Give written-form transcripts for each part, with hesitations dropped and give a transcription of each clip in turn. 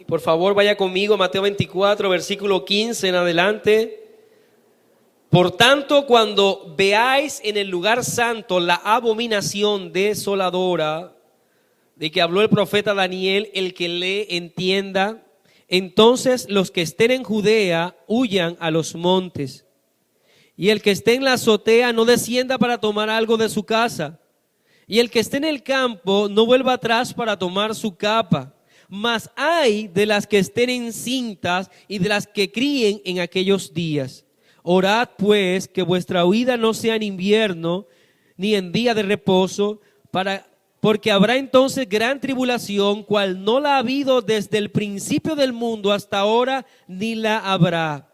Por favor, vaya conmigo a Mateo 24, versículo 15 en adelante. Por tanto, cuando veáis en el lugar santo la abominación desoladora de que habló el profeta Daniel, el que lee entienda, entonces los que estén en Judea huyan a los montes, y el que esté en la azotea no descienda para tomar algo de su casa, y el que esté en el campo no vuelva atrás para tomar su capa. Mas ay de las que estén encintas y de las que críen en aquellos días. Orad pues que vuestra huida no sea en invierno ni en día de reposo, porque habrá entonces gran tribulación, cual no la ha habido desde el principio del mundo hasta ahora, ni la habrá.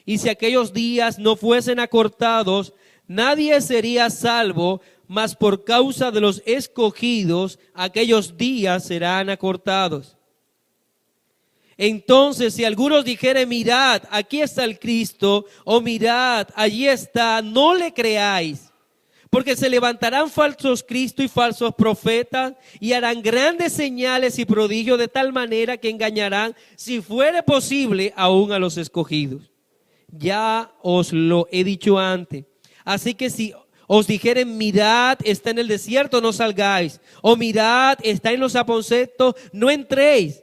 Y si aquellos días no fuesen acortados, nadie sería salvo, mas por causa de los escogidos, aquellos días serán acortados. Entonces, si algunos dijeren, mirad, aquí está el Cristo, o mirad, allí está, no le creáis, porque se levantarán falsos Cristos y falsos profetas, y harán grandes señales y prodigios de tal manera que engañarán, si fuere posible, aún a los escogidos. Ya os lo he dicho antes. Así que si os dijeren, mirad, está en el desierto, no salgáis, o mirad, está en los aposentos, no entréis.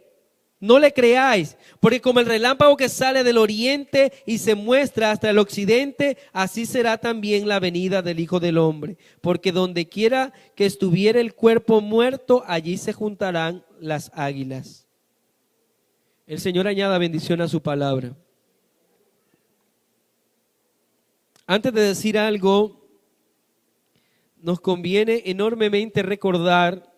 No le creáis, porque como el relámpago que sale del oriente y se muestra hasta el occidente, así será también la venida del Hijo del Hombre. Porque donde quiera que estuviera el cuerpo muerto, allí se juntarán las águilas. El Señor añada bendición a su palabra. Antes de decir algo, nos conviene enormemente recordar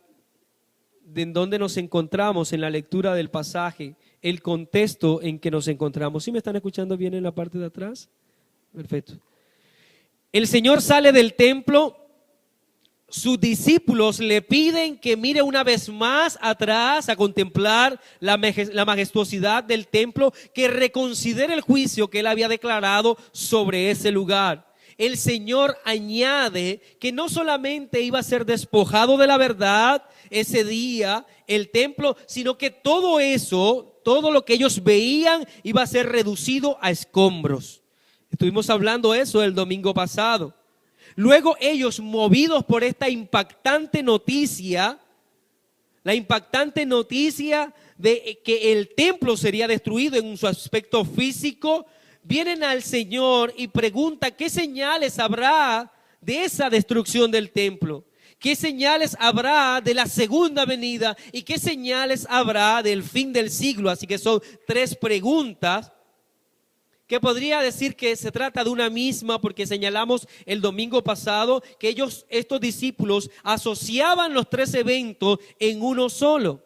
de en dónde nos encontramos en la lectura del pasaje, el contexto en que nos encontramos. ¿Sí me están escuchando bien en la parte de atrás? Perfecto. El Señor sale del templo, sus discípulos le piden que mire una vez más atrás a contemplar la majestuosidad del templo, que reconsidere el juicio que él había declarado sobre ese lugar. El Señor añade que no solamente iba a ser despojado de la verdad ese día el templo, sino que todo eso, todo lo que ellos veían iba a ser reducido a escombros. Estuvimos hablando eso el domingo pasado. Luego ellos, movidos por esta impactante noticia, la impactante noticia de que el templo sería destruido en su aspecto físico, vienen al Señor y preguntan qué señales habrá de esa destrucción del templo, qué señales habrá de la segunda venida y qué señales habrá del fin del siglo. Así que son tres preguntas que podría decir que se trata de una misma, porque señalamos el domingo pasado que estos discípulos asociaban los tres eventos en uno solo.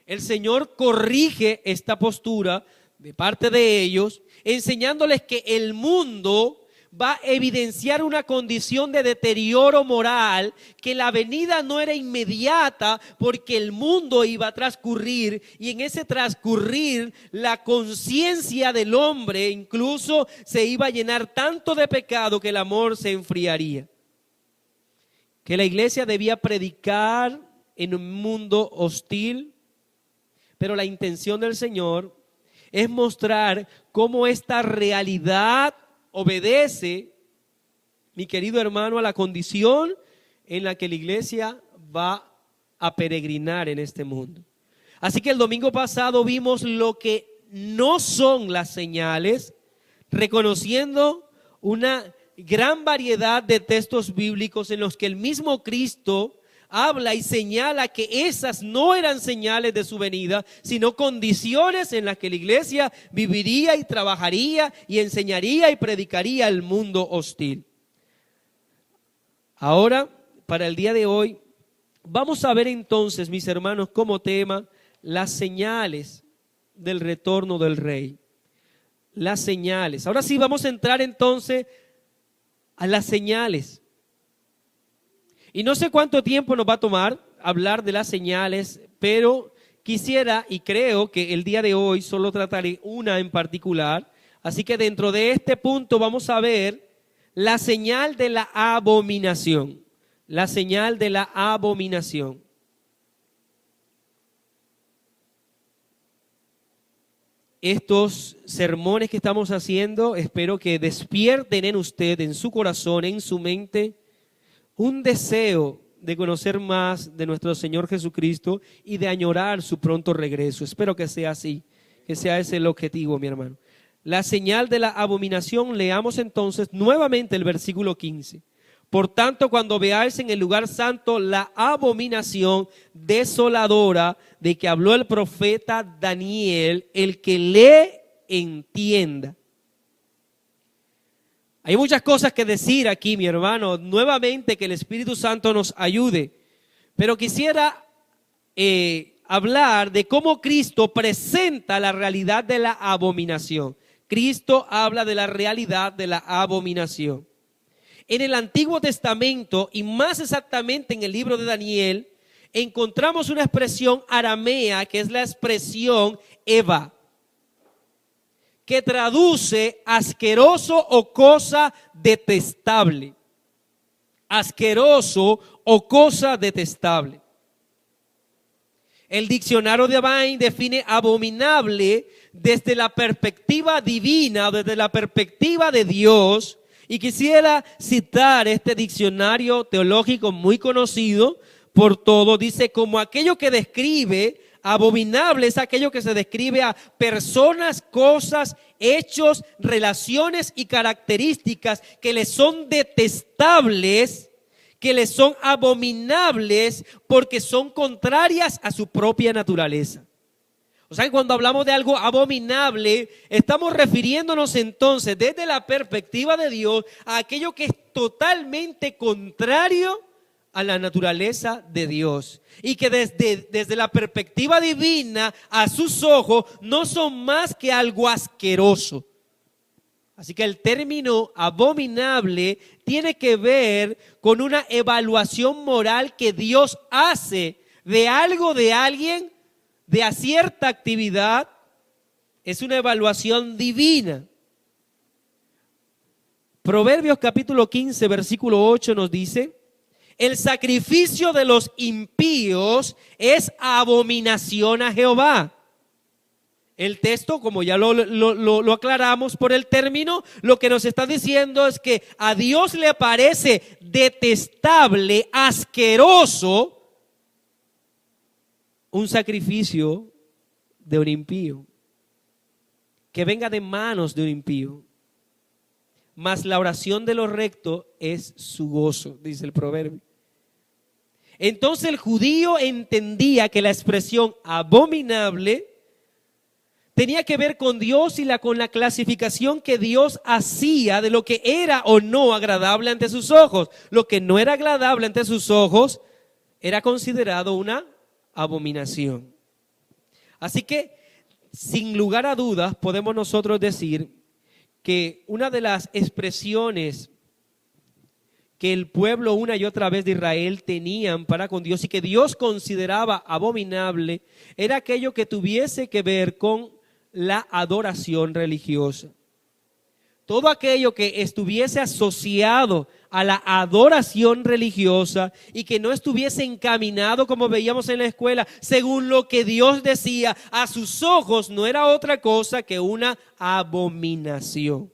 El Señor corrige esta postura de parte de ellos, enseñándoles que el mundo va a evidenciar una condición de deterioro moral, que la venida no era inmediata porque el mundo iba a transcurrir, y en ese transcurrir la conciencia del hombre incluso se iba a llenar tanto de pecado que el amor se enfriaría. Que la iglesia debía predicar en un mundo hostil, pero la intención del Señor es mostrar cómo esta realidad obedece, mi querido hermano, a la condición en la que la iglesia va a peregrinar en este mundo. Así que el domingo pasado vimos lo que no son las señales, reconociendo una gran variedad de textos bíblicos en los que el mismo Cristo habla y señala que esas no eran señales de su venida, sino condiciones en las que la iglesia viviría y trabajaría y enseñaría y predicaría al mundo hostil. Ahora, para el día de hoy, vamos a ver entonces, mis hermanos, como tema las señales del retorno del Rey. Las señales. Ahora sí, vamos a entrar entonces a las señales. Y no sé cuánto tiempo nos va a tomar hablar de las señales, pero quisiera y creo que el día de hoy solo trataré una en particular. Así que dentro de este punto vamos a ver la señal de la abominación. La señal de la abominación. estos sermones que estamos haciendo, espero que despierten en usted, en su corazón, en su mente, un deseo de conocer más de nuestro Señor Jesucristo y de añorar su pronto regreso. Espero que sea así, que sea ese el objetivo, mi hermano. La señal de la abominación, leamos entonces nuevamente el versículo 15. Por tanto, cuando veáis en el lugar santo la abominación desoladora de que habló el profeta Daniel, el que lee entienda. Hay muchas cosas que decir aquí, mi hermano. Nuevamente que el Espíritu Santo nos ayude. Pero quisiera hablar de cómo Cristo presenta la realidad de la abominación. Cristo habla de la realidad de la abominación. En el Antiguo Testamento, y más exactamente en el libro de Daniel, encontramos una expresión aramea que es la expresión Eva, que traduce asqueroso o cosa detestable. Asqueroso o cosa detestable. El diccionario de Abain define abominable desde la perspectiva divina, desde la perspectiva de Dios. Y quisiera citar este diccionario teológico muy conocido por todos. Dice, como aquello que describe, abominable es aquello que se describe a personas, cosas, hechos, relaciones y características que les son detestables, que les son abominables porque son contrarias a su propia naturaleza. O sea, que cuando hablamos de algo abominable, estamos refiriéndonos entonces desde la perspectiva de Dios a aquello que es totalmente contrario a la naturaleza de Dios. Y que desde la perspectiva divina, a sus ojos, no son más que algo asqueroso. Así que el término abominable tiene que ver con una evaluación moral que Dios hace de algo, de alguien, de a cierta actividad. Es una evaluación divina. Proverbios capítulo 15, versículo 8 nos dice: el sacrificio de los impíos es abominación a Jehová. El texto, como ya lo aclaramos por el término, lo que nos está diciendo es que a Dios le parece detestable, asqueroso, un sacrificio de un impío, que venga de manos de un impío. Mas la oración de los rectos es su gozo, dice el proverbio. Entonces el judío entendía que la expresión abominable tenía que ver con Dios y con la clasificación que Dios hacía de lo que era o no agradable ante sus ojos. Lo que no era agradable ante sus ojos era considerado una abominación. Así que, sin lugar a dudas, podemos nosotros decir que una de las expresiones que el pueblo una y otra vez de Israel tenían para con Dios y que Dios consideraba abominable era aquello que tuviese que ver con la adoración religiosa. Todo aquello que estuviese asociado a la adoración religiosa y que no estuviese encaminado, como veíamos en la escuela, según lo que Dios decía, a sus ojos no era otra cosa que una abominación.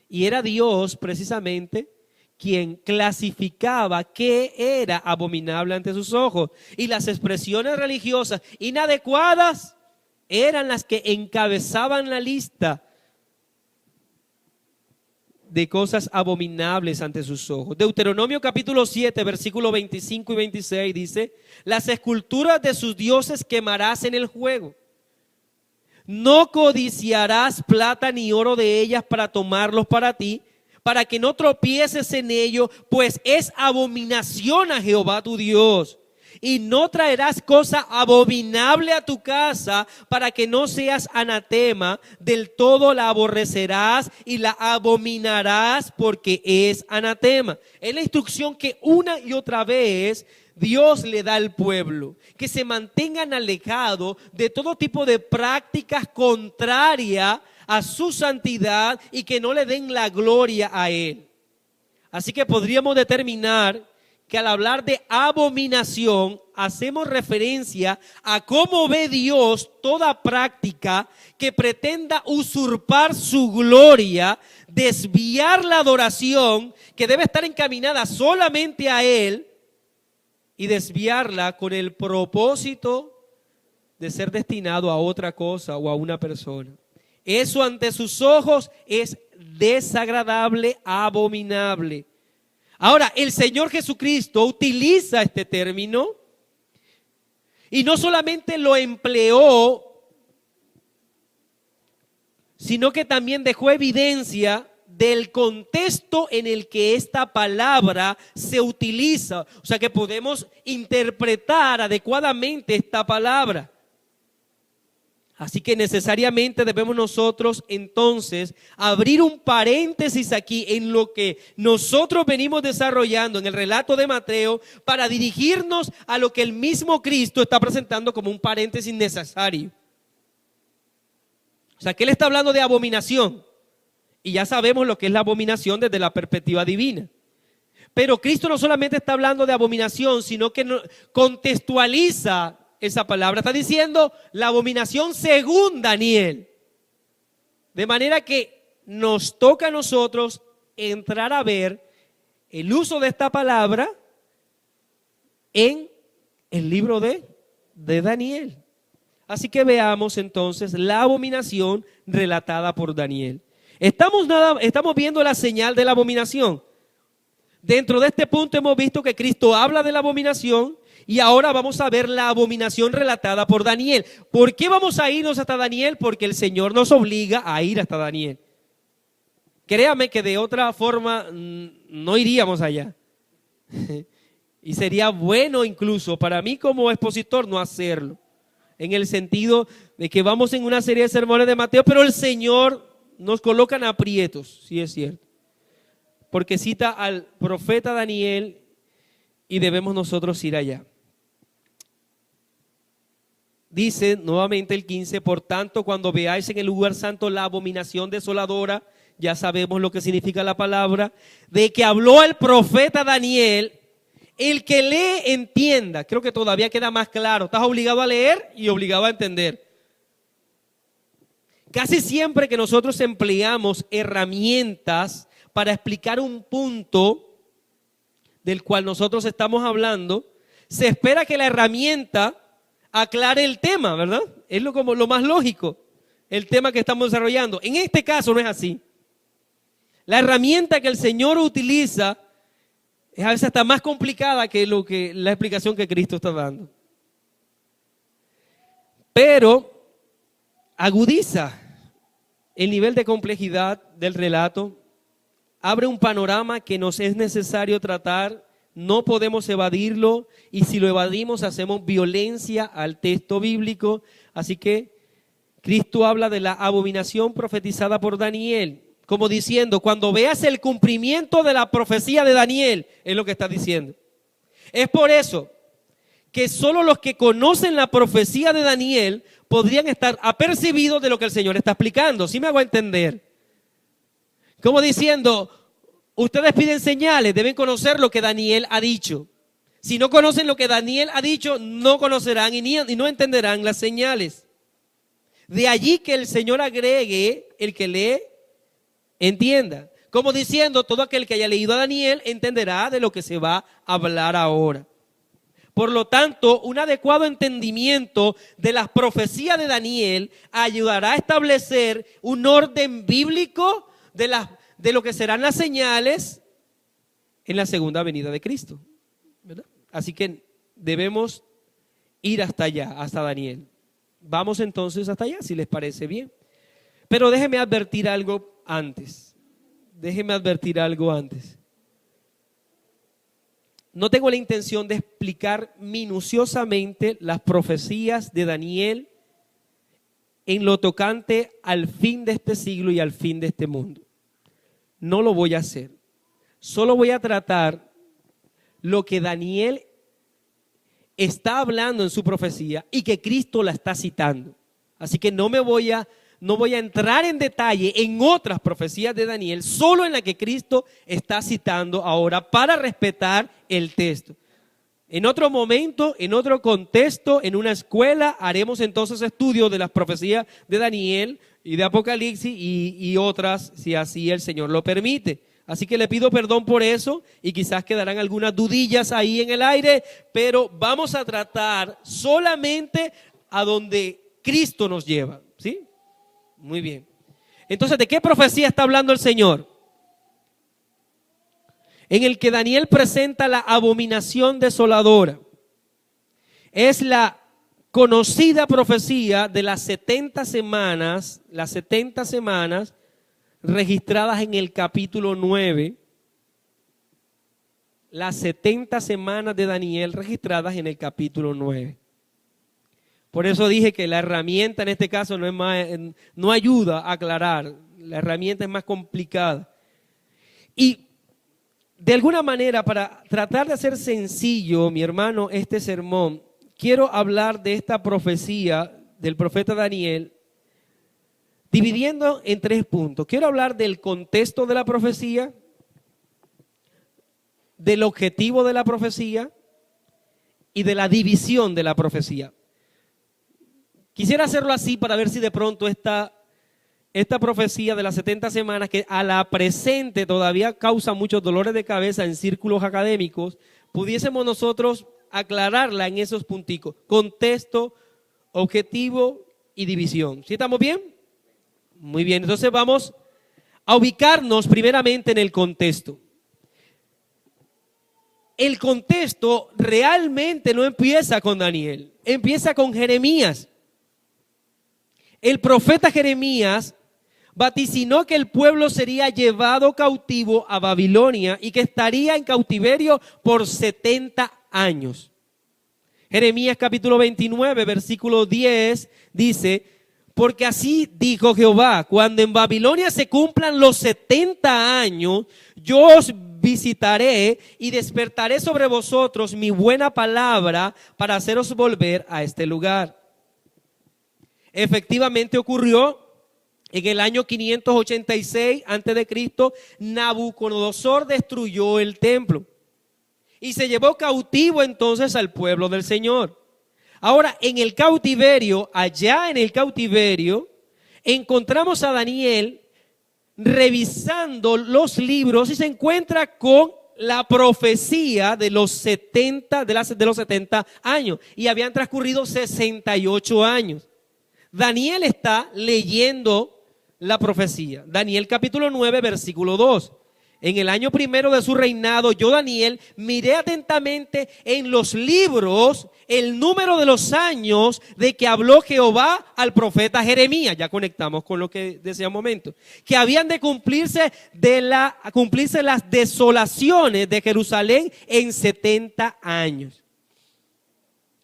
Y era Dios precisamente quien clasificaba qué era abominable ante sus ojos. Y las expresiones religiosas inadecuadas eran las que encabezaban la lista de cosas abominables ante sus ojos. Deuteronomio capítulo 7, versículos 25 y 26 dice: las esculturas de sus dioses quemarás en el fuego. No codiciarás plata ni oro de ellas para tomarlos para ti, para que no tropieces en ello, pues es abominación a Jehová tu Dios. Y no traerás cosa abominable a tu casa, para que no seas anatema, del todo la aborrecerás y la abominarás, porque es anatema. Es la instrucción que una y otra vez Dios le da al pueblo, que se mantengan alejados de todo tipo de prácticas contrarias a su santidad y que no le den la gloria a Él. Así que podríamos determinar que al hablar de abominación hacemos referencia a cómo ve Dios toda práctica que pretenda usurpar su gloria, desviar la adoración que debe estar encaminada solamente a Él y desviarla con el propósito de ser destinado a otra cosa o a una persona. Eso ante sus ojos es desagradable, abominable. Ahora, el Señor Jesucristo utiliza este término y no solamente lo empleó, sino que también dejó evidencia del contexto en el que esta palabra se utiliza. O sea que podemos interpretar adecuadamente esta palabra. Así que necesariamente debemos nosotros entonces abrir un paréntesis aquí en lo que nosotros venimos desarrollando en el relato de Mateo para dirigirnos a lo que el mismo Cristo está presentando como un paréntesis necesario. O sea, que Él está hablando de abominación y ya sabemos lo que es la abominación desde la perspectiva divina. Pero Cristo no solamente está hablando de abominación, sino que contextualiza esa palabra. Está diciendo la abominación según Daniel. De manera que nos toca a nosotros entrar a ver el uso de esta palabra en el libro de Daniel. Así que veamos entonces la abominación relatada por Daniel. Estamos viendo la señal de la abominación. Dentro de este punto hemos visto que Cristo habla de la abominación. Y ahora vamos a ver la abominación relatada por Daniel. ¿Por qué vamos a irnos hasta Daniel? Porque el Señor nos obliga a ir hasta Daniel. Créame que de otra forma no iríamos allá. Y sería bueno incluso para mí como expositor no hacerlo. En el sentido de que vamos en una serie de sermones de Mateo, pero el Señor nos coloca en aprietos, sí es cierto. Porque cita al profeta Daniel y debemos nosotros ir allá. Dice nuevamente el 15, por tanto, cuando veáis en el lugar santo la abominación desoladora, ya sabemos lo que significa la palabra, de que habló el profeta Daniel, el que lee entienda. Creo que todavía queda más claro. Estás obligado a leer y obligado a entender. Casi siempre que nosotros empleamos herramientas para explicar un punto del cual nosotros estamos hablando, se espera que la herramienta aclare el tema, ¿verdad? Es como lo más lógico, el tema que estamos desarrollando. En este caso no es así. La herramienta que el Señor utiliza es a veces hasta más complicada que la explicación que Cristo está dando. Pero agudiza el nivel de complejidad del relato, abre un panorama que nos es necesario tratar. No podemos evadirlo y si lo evadimos hacemos violencia al texto bíblico. Así que Cristo habla de la abominación profetizada por Daniel, como diciendo, cuando veas el cumplimiento de la profecía de Daniel, es lo que está diciendo. Es por eso que solo los que conocen la profecía de Daniel podrían estar apercibidos de lo que el Señor está explicando. ¿Sí me hago entender? Como diciendo, ustedes piden señales, deben conocer lo que Daniel ha dicho. Si no conocen lo que Daniel ha dicho, no conocerán y no entenderán las señales. De allí que el Señor agregue, el que lee, entienda. Como diciendo, todo aquel que haya leído a Daniel entenderá de lo que se va a hablar ahora. Por lo tanto, un adecuado entendimiento de las profecías de Daniel ayudará a establecer un orden bíblico de lo que serán las señales en la segunda venida de Cristo, ¿verdad? Así que debemos ir hasta allá, hasta Daniel. Vamos entonces hasta allá, si les parece bien. Pero déjenme advertir algo antes. No tengo la intención de explicar minuciosamente las profecías de Daniel en lo tocante al fin de este siglo y al fin de este mundo. No lo voy a hacer. Solo voy a tratar lo que Daniel está hablando en su profecía y que Cristo la está citando. Así que no voy a entrar en detalle en otras profecías de Daniel, solo en la que Cristo está citando ahora para respetar el texto. En otro momento, en otro contexto, en una escuela, haremos entonces estudios de las profecías de Daniel y de Apocalipsis y otras, si así el Señor lo permite. Así que le pido perdón por eso y quizás quedarán algunas dudillas ahí en el aire, pero vamos a tratar solamente a donde Cristo nos lleva, ¿sí? Muy bien. Entonces, ¿de qué profecía está hablando el Señor? En el que Daniel presenta la abominación desoladora. Es la conocida profecía de las 70 semanas registradas en el capítulo 9. Las 70 semanas de Daniel registradas en el capítulo 9. Por eso dije que la herramienta en este caso no ayuda a aclarar. La herramienta es más complicada. Y de alguna manera, para tratar de hacer sencillo, mi hermano, este sermón, quiero hablar de esta profecía del profeta Daniel, dividiendo en 3 puntos. Quiero hablar del contexto de la profecía, del objetivo de la profecía y de la división de la profecía. Quisiera hacerlo así para ver si de pronto esta profecía de las 70 semanas, que a la presente todavía causa muchos dolores de cabeza en círculos académicos, pudiésemos nosotros aclararla en esos punticos: contexto, objetivo y división. ¿Sí estamos bien? Muy bien, entonces vamos a ubicarnos primeramente en el contexto. El contexto realmente no empieza con Daniel, empieza con Jeremías. El profeta Jeremías vaticinó que el pueblo sería llevado cautivo a Babilonia y que estaría en cautiverio por 70 años. Jeremías capítulo 29, versículo 10 dice: porque así dijo Jehová, cuando en Babilonia se cumplan los 70 años, yo os visitaré y despertaré sobre vosotros mi buena palabra para haceros volver a este lugar. Efectivamente ocurrió. En el año 586 a.C., Nabucodonosor destruyó el templo y se llevó cautivo entonces al pueblo del Señor. Ahora, allá en el cautiverio, encontramos a Daniel revisando los libros y se encuentra con la profecía de los 70 años, y habían transcurrido 68 años. Daniel está leyendo la profecía. Daniel capítulo 9, versículo 2. En el año primero de su reinado, yo, Daniel, miré atentamente en los libros el número de los años de que habló Jehová al profeta Jeremías. Ya conectamos con lo que decía un momento. Que habían de cumplirse las desolaciones de Jerusalén en 70 años.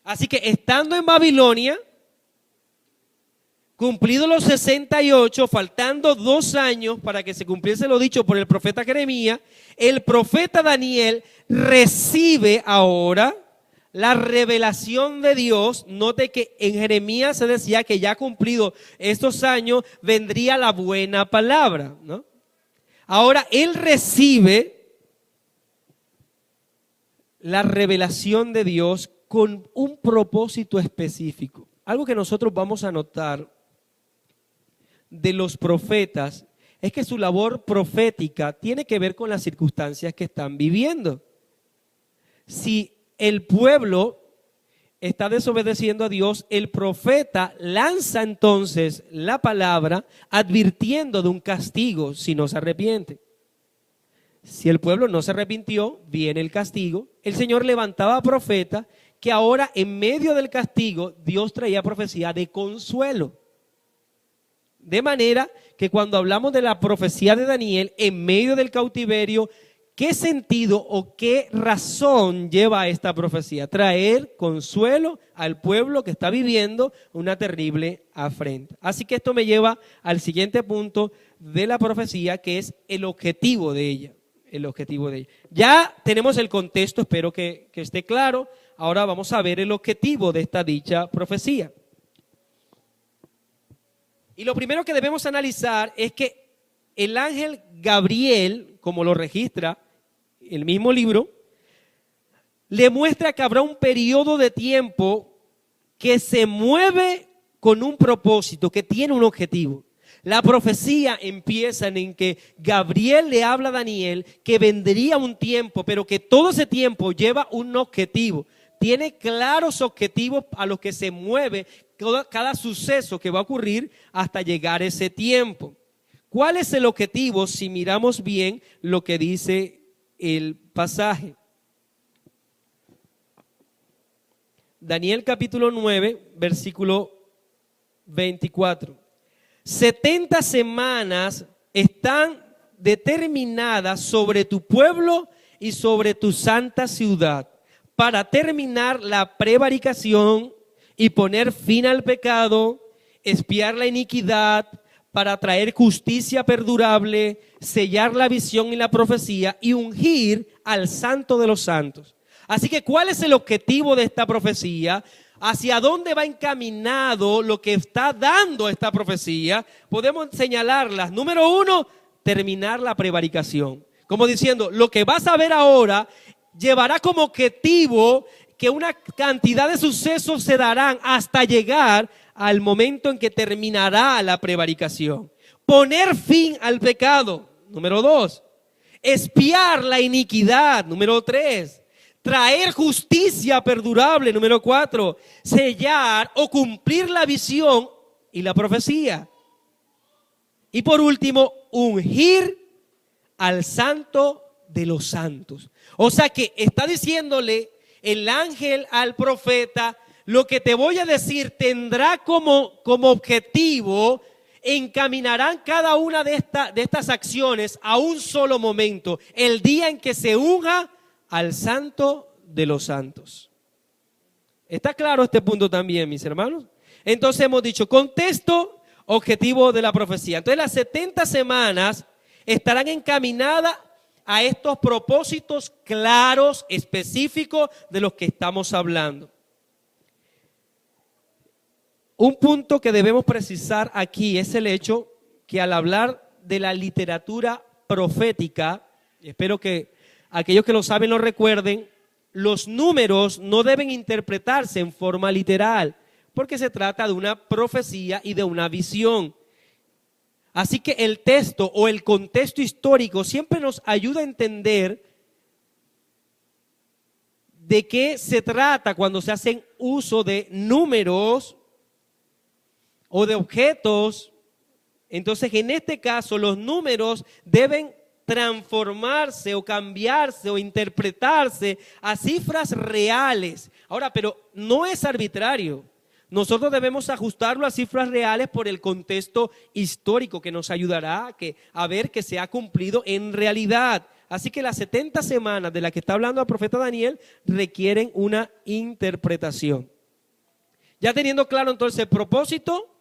Así que estando en Babilonia, cumplidos los 68, faltando 2 años para que se cumpliese lo dicho por el profeta Jeremías, el profeta Daniel recibe ahora la revelación de Dios. Note que en Jeremías se decía que ya cumplido estos años vendría la buena palabra, ¿no? Ahora él recibe la revelación de Dios con un propósito específico. Algo que nosotros vamos a notar de los profetas es que su labor profética tiene que ver con las circunstancias que están viviendo. Si el pueblo está desobedeciendo a Dios, el profeta lanza entonces la palabra advirtiendo de un castigo si no se arrepiente. Si el pueblo no se arrepintió, viene el castigo. El Señor levantaba profetas que ahora en medio del castigo Dios traía profecía de consuelo. De manera que cuando hablamos de la profecía de Daniel en medio del cautiverio, ¿qué sentido o qué razón lleva esta profecía? Traer consuelo al pueblo que está viviendo una terrible afrenta. Así que esto me lleva al siguiente punto de la profecía, que es el objetivo de ella. El objetivo de ella. Ya tenemos el contexto, espero que esté claro. Ahora vamos a ver el objetivo de esta dicha profecía. Y lo primero que debemos analizar es que el ángel Gabriel, como lo registra el mismo libro, le muestra que habrá un periodo de tiempo que se mueve con un propósito, que tiene un objetivo. La profecía empieza en que Gabriel le habla a Daniel que vendría un tiempo, pero que todo ese tiempo lleva un objetivo. Tiene claros objetivos a los que se mueve cada suceso que va a ocurrir hasta llegar ese tiempo. ¿Cuál es el objetivo si miramos bien lo que dice el pasaje? Daniel capítulo 9, versículo 24. 70 semanas están determinadas sobre tu pueblo y sobre tu santa ciudad para terminar la prevaricación y poner fin al pecado, expiar la iniquidad, para traer justicia perdurable, sellar la visión y la profecía y ungir al santo de los santos. Así que, ¿cuál es el objetivo de esta profecía? ¿Hacia dónde va encaminado lo que está dando esta profecía? Podemos señalarlas. Número 1, terminar la prevaricación. Como diciendo, lo que vas a ver ahora llevará como objetivo que una cantidad de sucesos se darán hasta llegar al momento en que terminará la prevaricación. Poner fin al pecado. Número 2, expiar la iniquidad. Número 3, traer justicia perdurable. Número 4, sellar o cumplir la visión y la profecía. Y por último, ungir al santo de los santos. O sea que está diciéndole el ángel al profeta: lo que te voy a decir tendrá como objetivo, encaminarán cada una de estas acciones a un solo momento, el día en que se unja al santo de los santos. ¿Está claro este punto también, mis hermanos? Entonces hemos dicho contexto, objetivo de la profecía. Entonces las 70 semanas estarán encaminadas a estos propósitos claros, específicos de los que estamos hablando. Un punto que debemos precisar aquí es el hecho que al hablar de la literatura profética, espero que aquellos que lo saben lo recuerden, los números no deben interpretarse en forma literal, porque se trata de una profecía y de una visión. Así que el texto o el contexto histórico siempre nos ayuda a entender de qué se trata cuando se hacen uso de números o de objetos. Entonces, en este caso, los números deben transformarse o cambiarse o interpretarse a cifras reales. Ahora, pero no es arbitrario. Nosotros debemos ajustarlo a cifras reales por el contexto histórico que nos ayudará a ver que se ha cumplido en realidad. Así que las 70 semanas de las que está hablando el profeta Daniel requieren una interpretación. Ya teniendo claro entonces el propósito,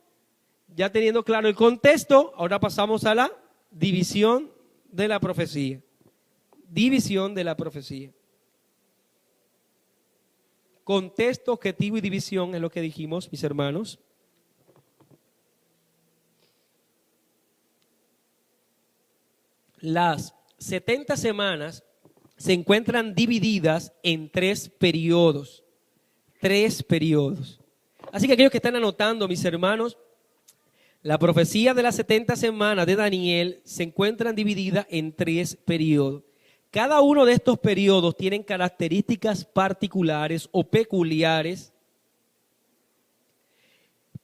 ya teniendo claro el contexto, ahora pasamos a la división de la profecía. División de la profecía. Contexto, objetivo y división es lo que dijimos, mis hermanos. Las 70 semanas se encuentran divididas en 3 periodos. 3 periodos. Así que aquellos que están anotando, mis hermanos, la profecía de las 70 semanas de Daniel se encuentran divididas en 3 periodos. Cada uno de estos periodos tienen características particulares o peculiares,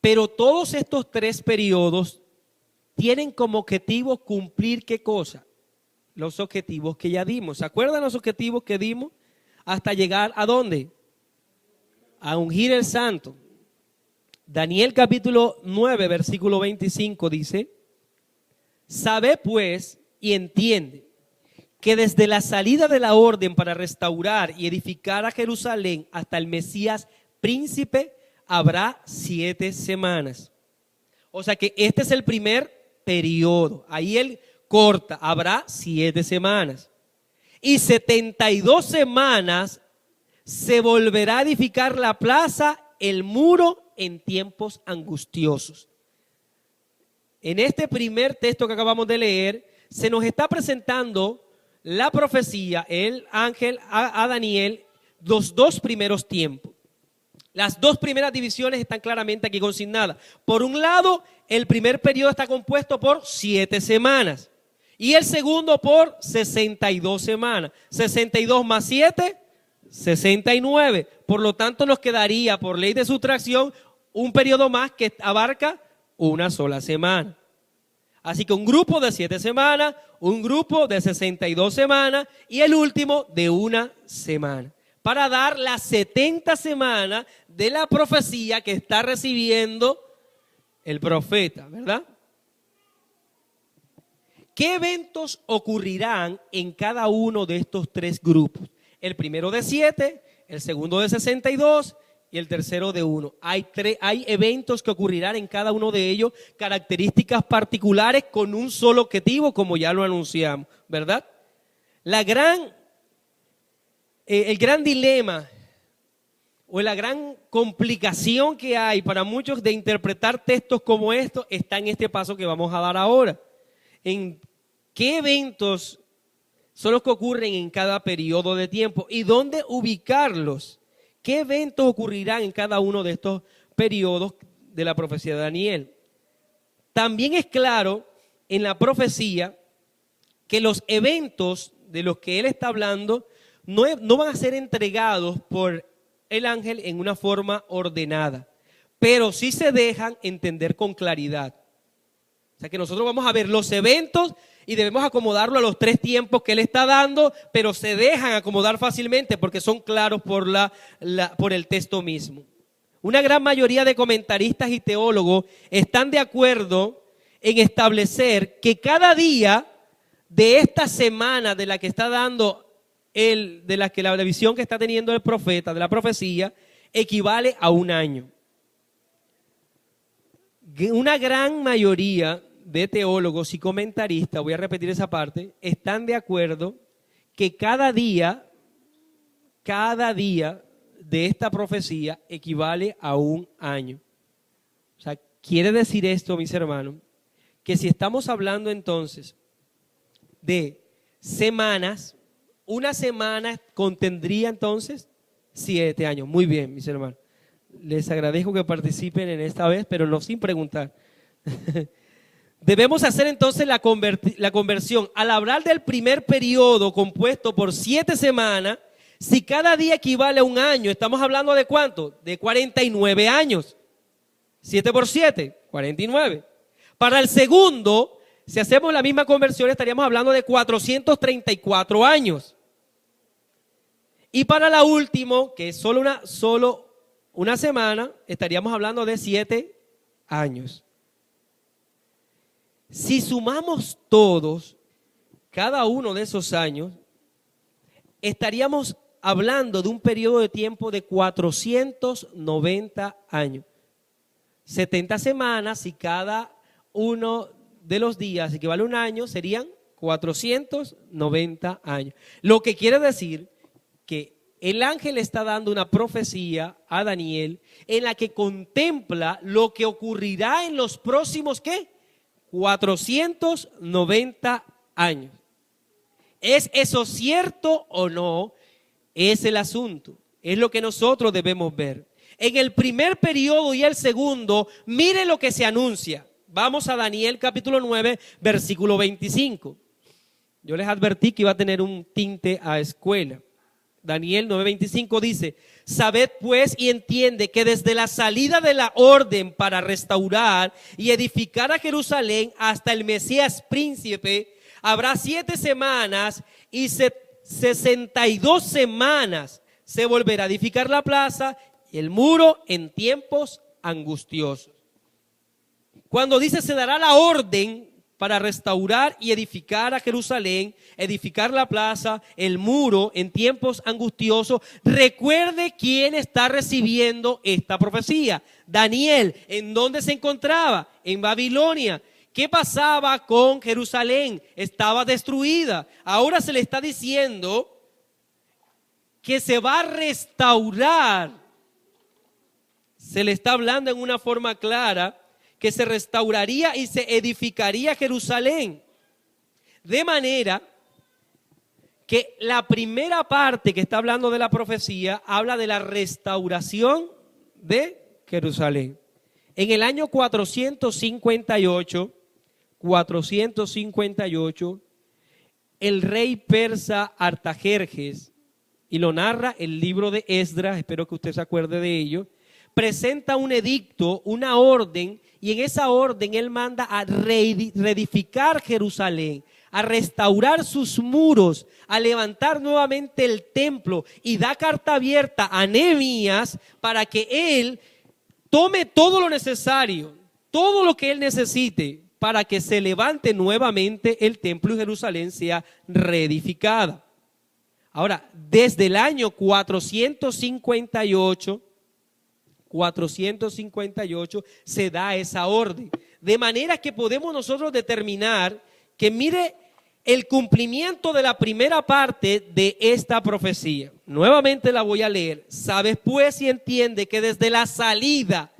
pero todos estos 3 periodos tienen como objetivo cumplir ¿qué cosa? Los objetivos que ya dimos. ¿Se acuerdan los objetivos que dimos? Hasta llegar ¿a dónde? A ungir el santo. Daniel capítulo 9, versículo 25 dice: sabe pues y entiende que desde la salida de la orden para restaurar y edificar a Jerusalén hasta el Mesías príncipe habrá 7 semanas. O sea que este es el primer periodo. Ahí él corta, habrá 7 semanas. Y 72 semanas se volverá a edificar la plaza, el muro en tiempos angustiosos. En este primer texto que acabamos de leer, se nos está presentando la profecía, el ángel a Daniel, los dos primeros tiempos. Las dos primeras divisiones están claramente aquí consignadas. Por un lado, el primer periodo está compuesto por 7 semanas y el segundo por 62 semanas. 62 más 7, 69. Por lo tanto, nos quedaría, por ley de sustracción, un periodo más que abarca una sola semana. Así que un grupo de 7 semanas, un grupo de 62 semanas y el último de una semana, para dar las 70 semanas de la profecía que está recibiendo el profeta, ¿verdad? ¿Qué eventos ocurrirán en cada uno de estos tres grupos? El primero de 7, el segundo de 62 y el tercero de 1. Hay eventos que ocurrirán en cada uno de ellos, características particulares con un solo objetivo, como ya lo anunciamos, ¿verdad? El gran dilema o la gran complicación que hay para muchos de interpretar textos como estos está en este paso que vamos a dar ahora. En qué eventos son los que ocurren en cada periodo de tiempo y dónde ubicarlos. ¿Qué eventos ocurrirán en cada uno de estos periodos de la profecía de Daniel? También es claro en la profecía que los eventos de los que él está hablando no van a ser entregados por el ángel en una forma ordenada, pero sí se dejan entender con claridad. O sea que nosotros vamos a ver los eventos y debemos acomodarlo a los tres tiempos que él está dando, pero se dejan acomodar fácilmente porque son claros por el texto mismo. Una gran mayoría de comentaristas y teólogos están de acuerdo en establecer que cada día de esta semana de la que está dando la visión que está teniendo el profeta, de la profecía, equivale a un año. Una gran mayoría de teólogos y comentaristas, voy a repetir esa parte, están de acuerdo que cada día de esta profecía equivale a un año. O sea, quiere decir esto, mis hermanos, que si estamos hablando entonces de semanas, una semana contendría entonces 7 años. Muy bien, mis hermanos. Les agradezco que participen en esta vez, pero no sin preguntar. Debemos hacer entonces la conversión. Al hablar del primer periodo compuesto por 7 semanas, si cada día equivale a un año, estamos hablando de ¿cuánto? De 49 años. 7 por 7, 49. Para el segundo, si hacemos la misma conversión, estaríamos hablando de 434 años. Y para la última, que es solo una semana, estaríamos hablando de 7 años. Si sumamos todos, cada uno de esos años, estaríamos hablando de un periodo de tiempo de 490 años. 70 semanas y cada uno de los días equivale a un año, serían 490 años. Lo que quiere decir que el ángel está dando una profecía a Daniel en la que contempla lo que ocurrirá en los próximos, ¿qué? 490 años. ¿Es eso cierto o no? Es el asunto. Es lo que nosotros debemos ver. En el primer periodo y el segundo, mire lo que se anuncia. Vamos a Daniel capítulo 9, versículo 25. Yo les advertí que iba a tener un tinte a escuela. Daniel 9:25 dice: sabed pues y entiende que desde la salida de la orden para restaurar y edificar a Jerusalén hasta el Mesías príncipe, habrá 7 semanas y 62 semanas se volverá a edificar la plaza y el muro en tiempos angustiosos. Cuando dice se dará la orden para restaurar y edificar a Jerusalén, edificar la plaza, el muro en tiempos angustiosos, recuerde quién está recibiendo esta profecía. Daniel. ¿En dónde se encontraba? En Babilonia. ¿Qué pasaba con Jerusalén? Estaba destruida. Ahora se le está diciendo que se va a restaurar. Se le está hablando en una forma clara que se restauraría y se edificaría Jerusalén. De manera que la primera parte que está hablando de la profecía habla de la restauración de Jerusalén. En el año 458, el rey persa Artajerjes, y lo narra el libro de Esdras, espero que usted se acuerde de ello, presenta un edicto, una orden, y en esa orden él manda a reedificar Jerusalén, a restaurar sus muros, a levantar nuevamente el templo, y da carta abierta a Nehemías para que él tome todo lo necesario, todo lo que él necesite para que se levante nuevamente el templo y Jerusalén sea reedificada. Ahora, desde el año 458 se da esa orden. De manera que podemos nosotros determinar que mire el cumplimiento de la primera parte de esta profecía. Nuevamente la voy a leer. Sabes pues y entiende que desde la salida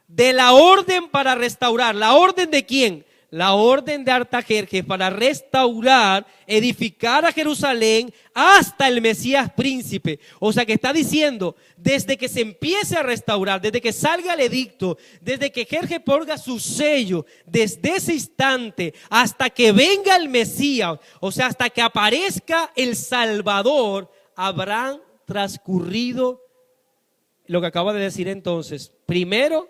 de la orden para restaurar, ¿la orden de quién? La orden de Artajerjes para restaurar, edificar a Jerusalén hasta el Mesías príncipe. O sea que está diciendo, desde que se empiece a restaurar, desde que salga el edicto, desde que Jerjes ponga su sello, desde ese instante hasta que venga el Mesías, o sea, hasta que aparezca el Salvador, habrán transcurrido lo que acaba de decir entonces. Primero,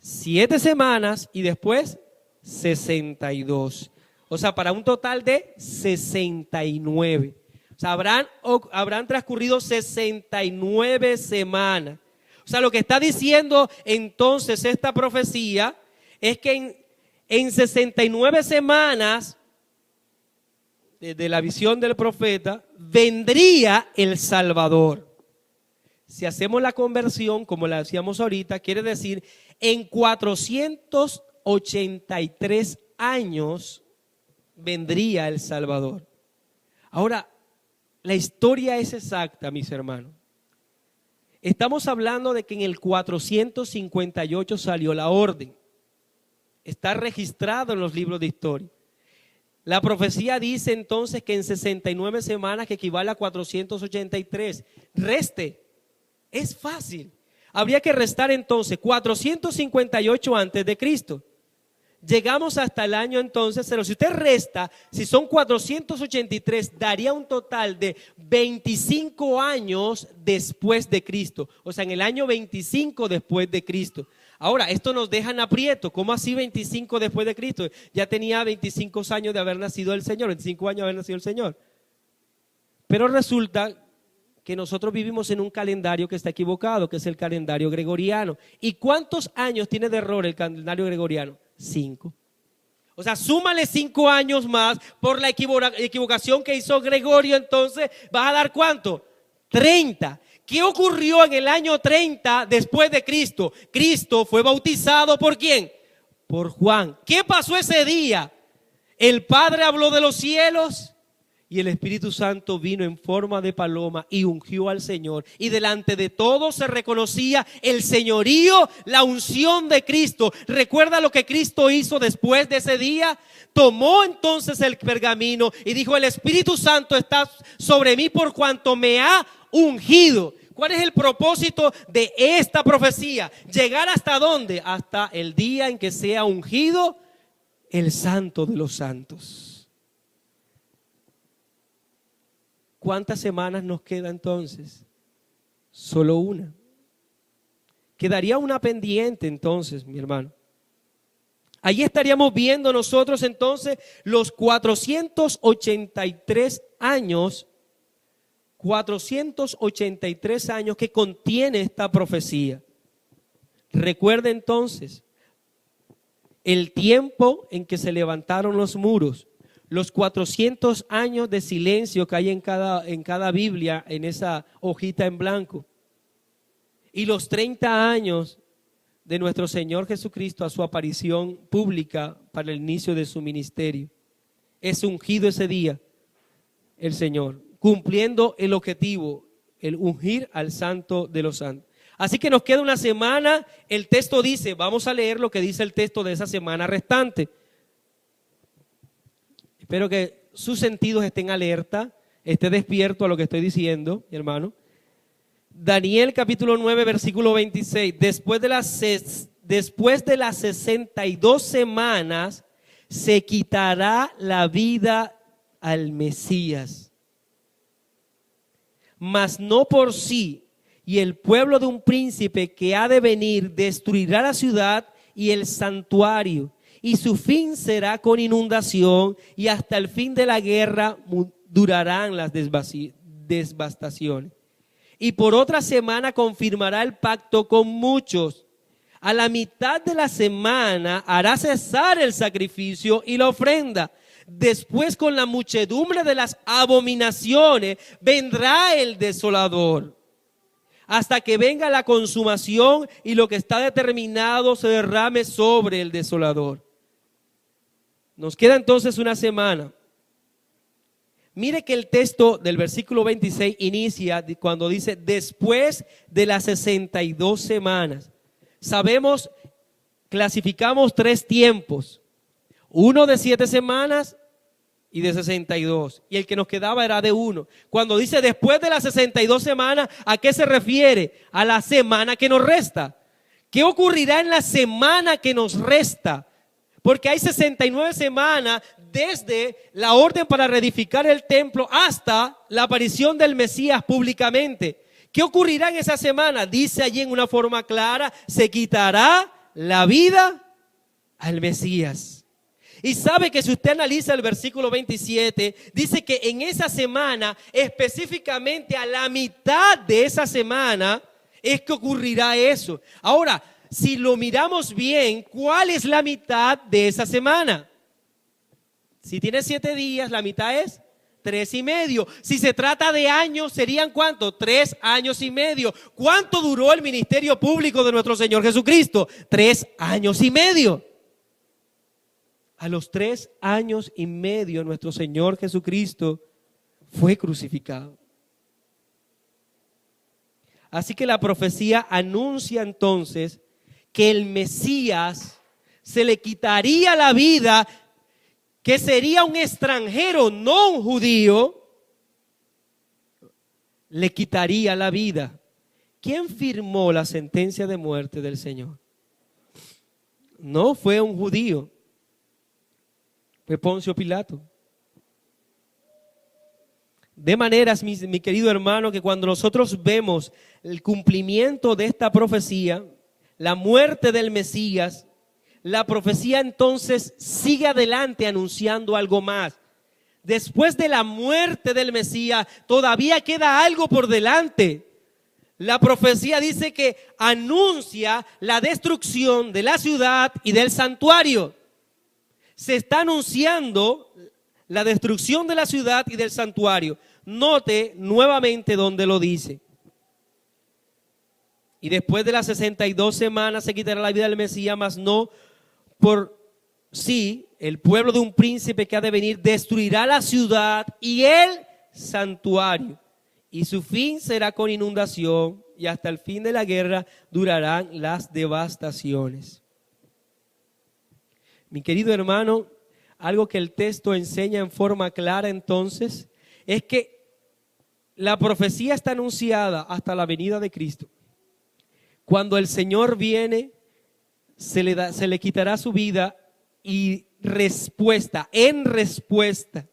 7 semanas y después 62. O sea, para un total de 69. O sea, habrán transcurrido 69 semanas. O sea, lo que está diciendo entonces esta profecía es que en 69 semanas, desde la visión del profeta, vendría el Salvador. Si hacemos la conversión, como la hacíamos ahorita, quiere decir en 483 años vendría el Salvador. Ahora, la historia es exacta, mis hermanos. Estamos hablando de que en el 458 salió la orden. Está registrado en los libros de historia. La profecía dice entonces que en 69 semanas, que equivale a 483, reste. Es fácil. Habría que restar entonces 458 antes de Cristo. Llegamos hasta el año entonces, pero si usted resta, si son 483, daría un total de 25 años después de Cristo. O sea, en el año 25 después de Cristo. Ahora, esto nos deja en aprieto. ¿Cómo así 25 después de Cristo? Ya tenía 25 años de haber nacido el Señor, 25 años de haber nacido el Señor. Pero resulta que nosotros vivimos en un calendario que está equivocado, que es el calendario gregoriano. ¿Y cuántos años tiene de error el calendario gregoriano? 5. O sea, súmale 5 años más por la equivocación que hizo Gregorio, entonces vas a dar ¿cuánto? 30. ¿Qué ocurrió en el año 30 después de Cristo? Cristo fue bautizado ¿por quién? Por Juan. ¿Qué pasó ese día? El Padre habló de los cielos y el Espíritu Santo vino en forma de paloma y ungió al Señor. Y delante de todos se reconocía el señorío, la unción de Cristo. ¿Recuerda lo que Cristo hizo después de ese día? Tomó entonces el pergamino y dijo, el Espíritu Santo está sobre mí por cuanto me ha ungido. ¿Cuál es el propósito de esta profecía? ¿Llegar hasta dónde? Hasta el día en que sea ungido el Santo de los Santos. ¿Cuántas semanas nos queda entonces? Solo una. Quedaría una pendiente entonces, mi hermano. Allí estaríamos viendo nosotros entonces los 483 años, 483 años que contiene esta profecía. Recuerde entonces el tiempo en que se levantaron los muros. Los 400 años de silencio que hay en cada Biblia, en esa hojita en blanco. Y los 30 años de nuestro Señor Jesucristo a su aparición pública para el inicio de su ministerio. Es ungido ese día el Señor, cumpliendo el objetivo, el ungir al Santo de los Santos. Así que nos queda una semana. El texto dice, vamos a leer lo que dice el texto de esa semana restante. Espero que sus sentidos estén alerta, esté despierto a lo que estoy diciendo, mi hermano. Daniel capítulo 9, versículo 26. Después de las 62 semanas se quitará la vida al Mesías, mas no por sí, y el pueblo de un príncipe que ha de venir destruirá la ciudad y el santuario, y su fin será con inundación, y hasta el fin de la guerra durarán las devastaciones. Y por otra semana confirmará el pacto con muchos. A la mitad de la semana hará cesar el sacrificio y la ofrenda. Después, con la muchedumbre de las abominaciones, vendrá el desolador, hasta que venga la consumación y lo que está determinado se derrame sobre el desolador. Nos queda entonces una semana. Mire que el texto del versículo 26 inicia cuando dice después de las 62 semanas. Sabemos, clasificamos 3 tiempos. Uno de 7 semanas y de 62. Y el que nos quedaba era de 1. Cuando dice después de las 62 semanas, ¿a qué se refiere? A la semana que nos resta. ¿Qué ocurrirá en la semana que nos resta? Porque hay 69 semanas desde la orden para reedificar el templo hasta la aparición del Mesías públicamente. ¿Qué ocurrirá en esa semana? Dice allí en una forma clara, se quitará la vida al Mesías. Y sabe que si usted analiza el versículo 27, dice que en esa semana, específicamente a la mitad de esa semana, es que ocurrirá eso. Ahora, si lo miramos bien, ¿cuál es la mitad de esa semana? Si tiene 7 días, la mitad es 3 y medio. Si se trata de años, ¿serían cuánto? 3 años y medio. ¿Cuánto duró el ministerio público de nuestro Señor Jesucristo? 3 años y medio. A los 3 años y medio nuestro Señor Jesucristo fue crucificado. Así que la profecía anuncia entonces que el Mesías se le quitaría la vida, que sería un extranjero, no un judío, le quitaría la vida. ¿Quién firmó la sentencia de muerte del Señor? No fue un judío, fue Poncio Pilato. De maneras, mi querido hermano, que cuando nosotros vemos el cumplimiento de esta profecía, la muerte del Mesías, la profecía entonces sigue adelante anunciando algo más. Después de la muerte del Mesías, todavía queda algo por delante. La profecía dice que anuncia la destrucción de la ciudad y del santuario. Se está anunciando la destrucción de la ciudad y del santuario. Note nuevamente donde lo dice. Y después de las 62 semanas se quitará la vida del Mesías, mas no por sí. El pueblo de un príncipe que ha de venir destruirá la ciudad y el santuario. Y su fin será con inundación, y hasta el fin de la guerra durarán las devastaciones. Mi querido hermano, algo que el texto enseña en forma clara entonces, es que la profecía está anunciada hasta la venida de Cristo. Cuando el Señor viene, se le quitará su vida, y en respuesta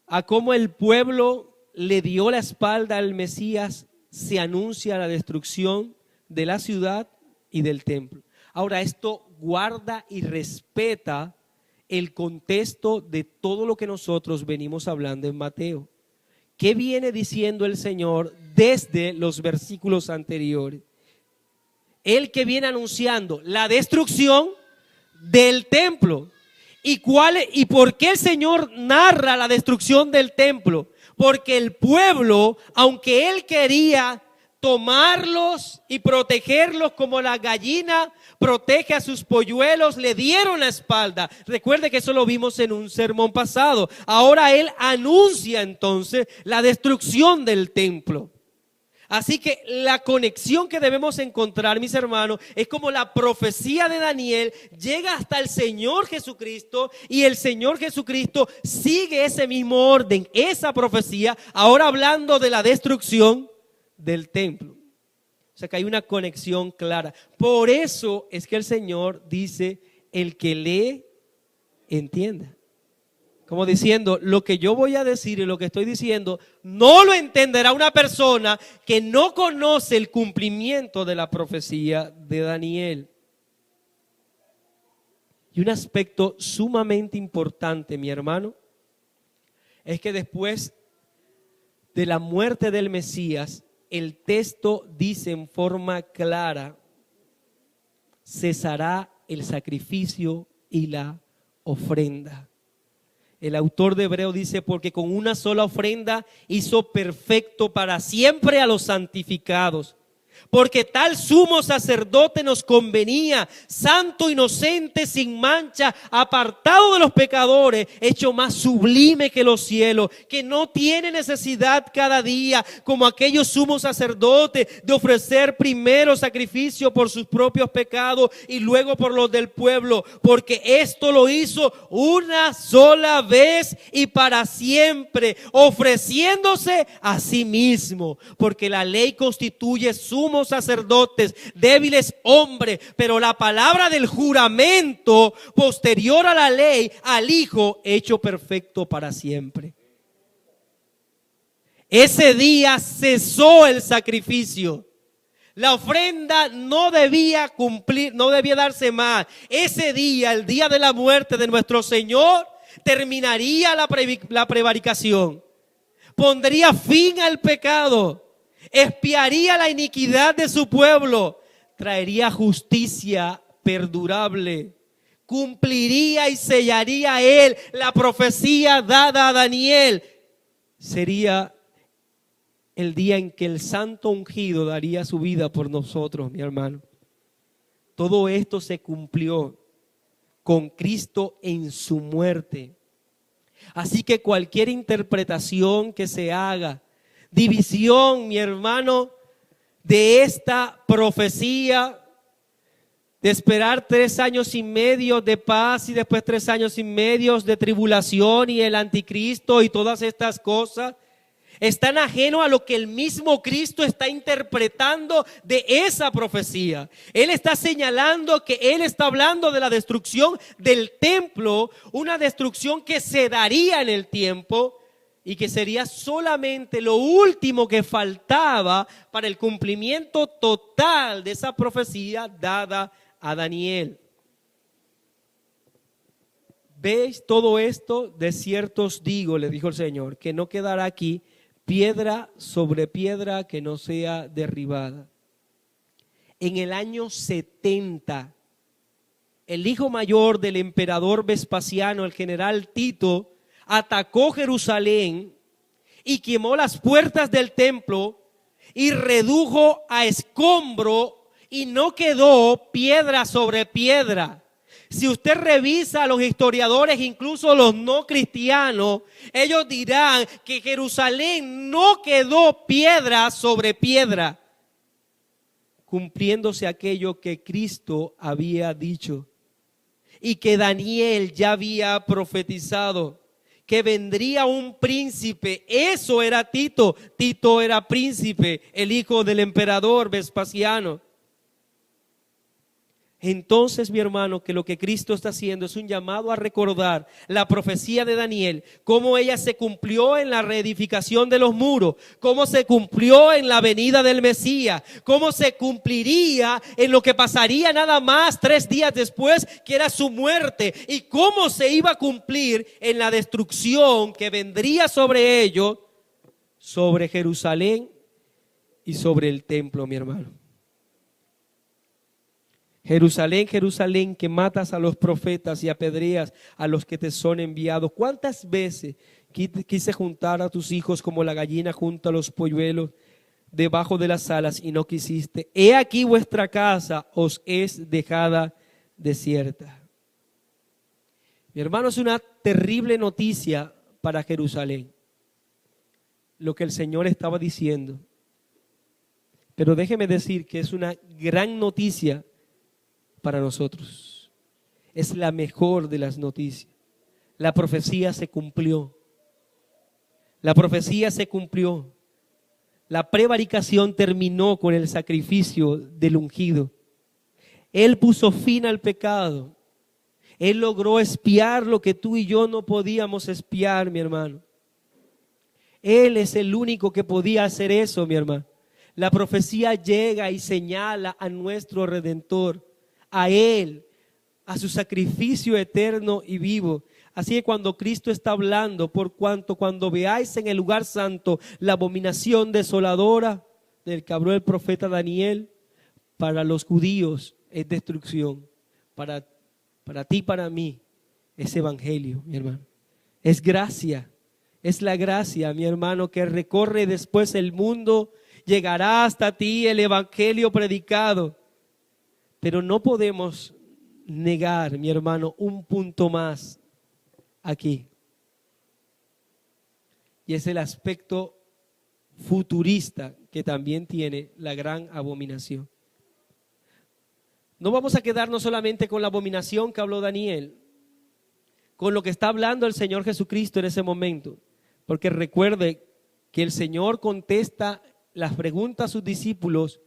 a cómo el pueblo le dio la espalda al Mesías, se anuncia la destrucción de la ciudad y del templo. Ahora, esto guarda y respeta el contexto de todo lo que nosotros venimos hablando en Mateo. ¿Qué viene diciendo el Señor desde los versículos anteriores? El que viene anunciando la destrucción del templo. ¿Y por qué el Señor narra la destrucción del templo? Porque el pueblo, aunque él quería tomarlos y protegerlos como la gallina protege a sus polluelos, le dieron la espalda. Recuerde que eso lo vimos en un sermón pasado. Ahora él anuncia entonces la destrucción del templo. Así que la conexión que debemos encontrar, mis hermanos, es como la profecía de Daniel llega hasta el Señor Jesucristo y el Señor Jesucristo sigue ese mismo orden, esa profecía, ahora hablando de la destrucción del templo. O sea que hay una conexión clara. Por eso es que el Señor dice, el que lee, entienda. Como diciendo, lo que yo voy a decir y lo que estoy diciendo, no lo entenderá una persona que no conoce el cumplimiento de la profecía de Daniel. Y un aspecto sumamente importante, mi hermano, es que después de la muerte del Mesías, el texto dice en forma clara, cesará el sacrificio y la ofrenda. El autor de Hebreo dice, porque con una sola ofrenda hizo perfecto para siempre a los santificados. Porque tal sumo sacerdote nos convenía, santo, inocente, sin mancha, apartado de los pecadores, hecho más sublime que los cielos, que no tiene necesidad cada día, como aquellos sumos sacerdotes, de ofrecer primero sacrificio por sus propios pecados y luego por los del pueblo, porque esto lo hizo una sola vez y para siempre, ofreciéndose a sí mismo, porque la ley constituye sumos sacerdotes, débiles hombres, pero la palabra del juramento posterior a la ley, al Hijo hecho perfecto para siempre. Ese día cesó el sacrificio. La ofrenda no debía cumplir, no debía darse más. Ese día, el día de la muerte de nuestro Señor, terminaría la prevaricación, pondría fin al pecado, expiaría la iniquidad de su pueblo, traería justicia perdurable, cumpliría y sellaría él la profecía dada a Daniel. Sería el día en que el santo ungido daría su vida por nosotros, mi hermano. Todo esto se cumplió con Cristo en su muerte. Así que cualquier interpretación que se haga, división, mi hermano, de esta profecía, de esperar 3 años y medio de paz y después 3 años y medio de tribulación y el anticristo y todas estas cosas, están ajenos a lo que el mismo Cristo está interpretando de esa profecía. Él está señalando que Él está hablando de la destrucción del templo, una destrucción que se daría en el tiempo y que sería solamente lo último que faltaba para el cumplimiento total de esa profecía dada a Daniel. ¿Veis todo esto? De cierto os digo, le dijo el Señor, que no quedará aquí piedra sobre piedra que no sea derribada. En el año 70, el hijo mayor del emperador Vespasiano, el general Tito, atacó Jerusalén y quemó las puertas del templo y redujo a escombro y no quedó piedra sobre piedra. Si usted revisa a los historiadores, incluso los no cristianos, ellos dirán que Jerusalén no quedó piedra sobre piedra, cumpliéndose aquello que Cristo había dicho y que Daniel ya había profetizado, que vendría un príncipe. Eso era Tito. Tito era príncipe, el hijo del emperador Vespasiano. Entonces, mi hermano, que lo que Cristo está haciendo es un llamado a recordar la profecía de Daniel, cómo ella se cumplió en la reedificación de los muros, cómo se cumplió en la venida del Mesías, cómo se cumpliría en lo que pasaría nada más 3 días después, que era su muerte, y cómo se iba a cumplir en la destrucción que vendría sobre ellos, sobre Jerusalén y sobre el templo, mi hermano. Jerusalén, Jerusalén, que matas a los profetas y apedreas a los que te son enviados. ¿Cuántas veces quise juntar a tus hijos como la gallina junta a los polluelos debajo de las alas y no quisiste? He aquí vuestra casa os es dejada desierta. Mi hermano, es una terrible noticia para Jerusalén lo que el Señor estaba diciendo. Pero déjeme decir que es una gran noticia para nosotros. Es la mejor de las noticias. La profecía se cumplió. La profecía se cumplió. La prevaricación terminó con el sacrificio del ungido. Él puso fin al pecado. Él logró expiar lo que tú y yo no podíamos expiar, mi hermano. Él es el único que podía hacer eso, mi hermano. La profecía llega y señala a nuestro Redentor, a Él, a su sacrificio eterno y vivo. Así que cuando Cristo está hablando, por cuanto cuando veáis en el lugar santo la abominación desoladora del que habló el profeta Daniel, para los judíos es destrucción, para ti, para mí, es evangelio, mi hermano. Es gracia, es la gracia, mi hermano, que recorre después el mundo. Llegará hasta ti el evangelio predicado. Pero no podemos negar, mi hermano, un punto más aquí. Y es el aspecto futurista que también tiene la gran abominación. No vamos a quedarnos solamente con la abominación que habló Daniel, con lo que está hablando el Señor Jesucristo en ese momento. Porque recuerde que el Señor contesta las preguntas a sus discípulos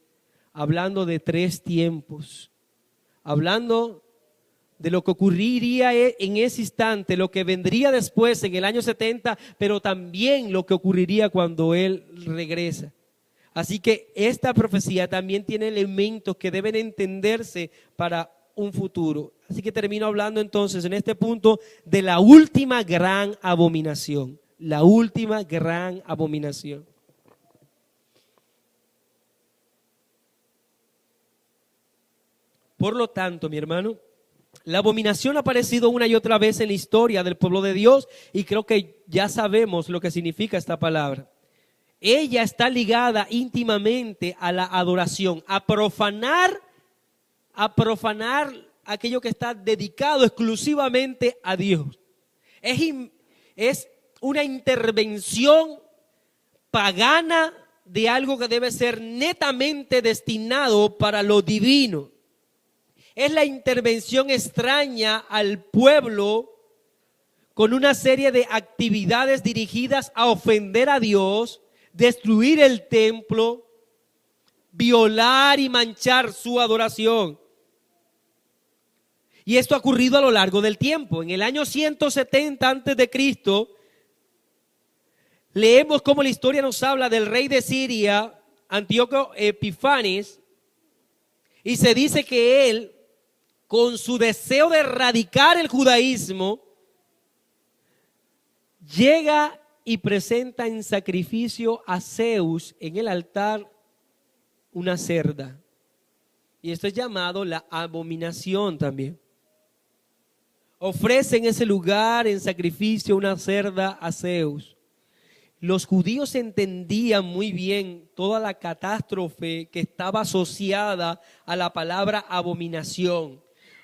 hablando de 3 tiempos. Hablando de lo que ocurriría en ese instante, lo que vendría después en el año 70, pero también lo que ocurriría cuando Él regresa. Así que esta profecía también tiene elementos que deben entenderse para un futuro. Así que termino hablando entonces en este punto de la última gran abominación. La última gran abominación. Por lo tanto, mi hermano, la abominación ha aparecido una y otra vez en la historia del pueblo de Dios y creo que ya sabemos lo que significa esta palabra. Ella está ligada íntimamente a la adoración, a profanar aquello que está dedicado exclusivamente a Dios. Es una intervención pagana de algo que debe ser netamente destinado para lo divino. Es la intervención extraña al pueblo con una serie de actividades dirigidas a ofender a Dios, destruir el templo, violar y manchar su adoración. Y esto ha ocurrido a lo largo del tiempo. En el año 170 antes de Cristo, leemos cómo la historia nos habla del rey de Siria, Antíoco Epifanes, y se dice que él, con su deseo de erradicar el judaísmo, llega y presenta en sacrificio a Zeus en el altar una cerda. Y esto es llamado la abominación también. Ofrece en ese lugar en sacrificio una cerda a Zeus. Los judíos entendían muy bien toda la catástrofe que estaba asociada a la palabra abominación,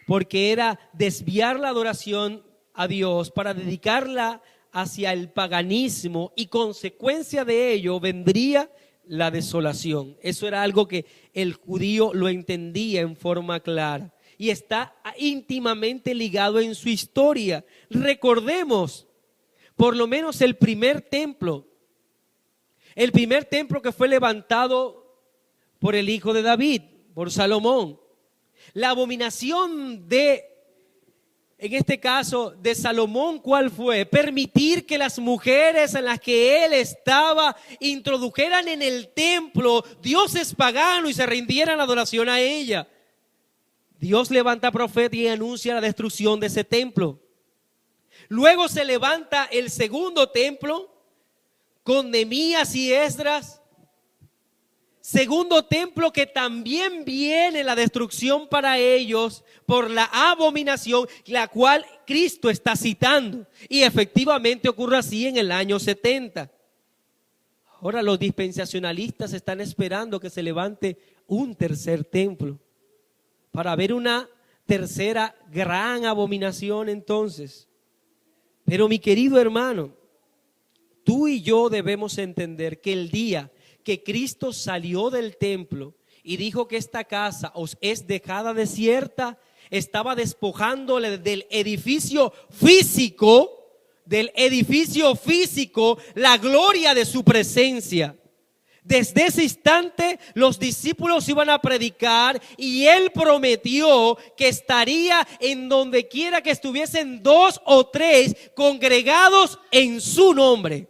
porque era desviar la adoración a Dios para dedicarla hacia el paganismo y consecuencia de ello vendría la desolación. Eso era algo que el judío lo entendía en forma clara y está íntimamente ligado en su historia. Recordemos por lo menos el primer templo que fue levantado por el hijo de David, por Salomón. La abominación en este caso, de Salomón, ¿cuál fue? Permitir que las mujeres en las que él estaba introdujeran en el templo dioses paganos y se rindieran la adoración a ella. Dios levanta profeta y anuncia la destrucción de ese templo. Luego se levanta el segundo templo con Nehemías y Esdras. Segundo templo que también viene la destrucción para ellos por la abominación, la cual Cristo está citando. Y efectivamente ocurre así en el año 70. Ahora los dispensacionalistas están esperando que se levante un tercer templo para ver una tercera gran abominación entonces. Pero mi querido hermano, tú y yo debemos entender que el día que Cristo salió del templo y dijo que esta casa os es dejada desierta, estaba despojándole del edificio físico, la gloria de su presencia. Desde ese instante los discípulos iban a predicar y él prometió que estaría en donde quiera que estuviesen 2 o 3 congregados en su nombre.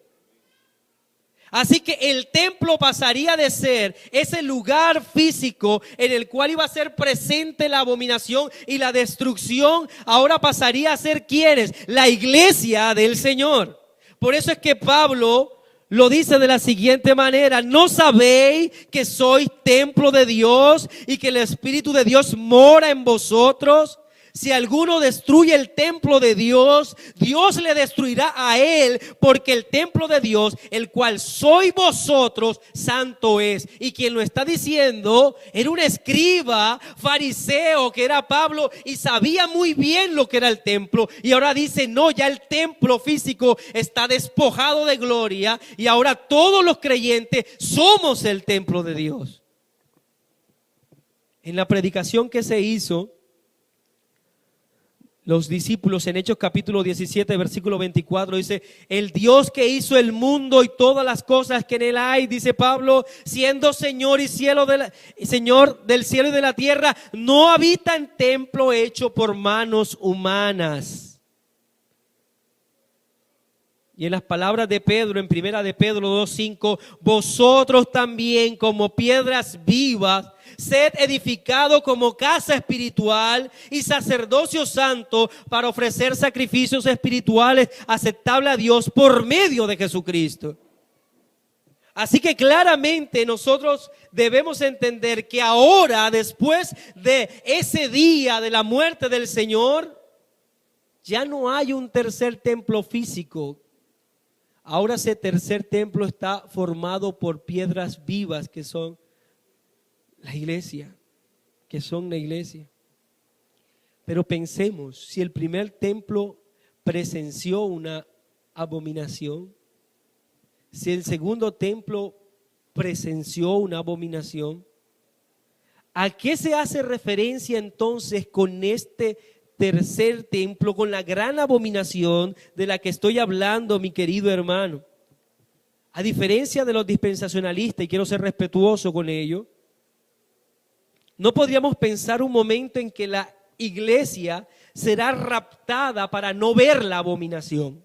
Así que el templo pasaría de ser ese lugar físico en el cual iba a ser presente la abominación y la destrucción. Ahora pasaría a ser, ¿quiénes? La iglesia del Señor. Por eso es que Pablo lo dice de la siguiente manera: ¿no sabéis que sois templo de Dios y que el Espíritu de Dios mora en vosotros? Si alguno destruye el templo de Dios, Dios le destruirá a él, porque el templo de Dios, el cual sois vosotros, santo es. Y quien lo está diciendo era un escriba fariseo que era Pablo y sabía muy bien lo que era el templo. Y ahora dice: no, ya el templo físico está despojado de gloria y ahora todos los creyentes somos el templo de Dios. En la predicación que se hizo, los discípulos en Hechos capítulo 17 versículo 24 dice: el Dios que hizo el mundo y todas las cosas que en él hay, dice Pablo, siendo Señor Señor del cielo y de la tierra, no habita en templo hecho por manos humanas. Y en las palabras de Pedro, en primera de Pedro 2:5, vosotros también como piedras vivas, sed edificado como casa espiritual y sacerdocio santo para ofrecer sacrificios espirituales aceptables a Dios por medio de Jesucristo. Así que claramente nosotros debemos entender que ahora, después de ese día de la muerte del Señor, ya no hay un tercer templo físico. Ahora ese tercer templo está formado por piedras vivas que son la iglesia, Pero pensemos, si el primer templo presenció una abominación, si el segundo templo presenció una abominación, ¿a qué se hace referencia entonces con este tercer templo, con la gran abominación de la que estoy hablando, mi querido hermano? A diferencia de los dispensacionalistas, y quiero ser respetuoso con ello, no podríamos pensar un momento en que la iglesia será raptada para no ver la abominación.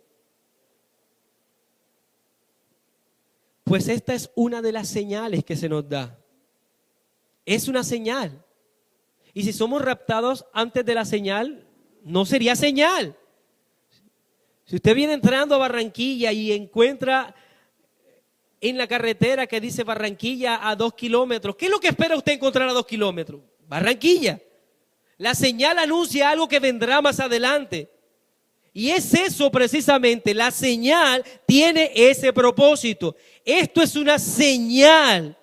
Pues esta es una de las señales que se nos da. Es una señal. Y si somos raptados antes de la señal, no sería señal. Si usted viene entrando a Barranquilla y encuentra en la carretera que dice Barranquilla a 2 kilómetros, ¿qué es lo que espera usted encontrar a 2 kilómetros? Barranquilla. La señal anuncia algo que vendrá más adelante. Y es eso precisamente, la señal tiene ese propósito. Esto es una señal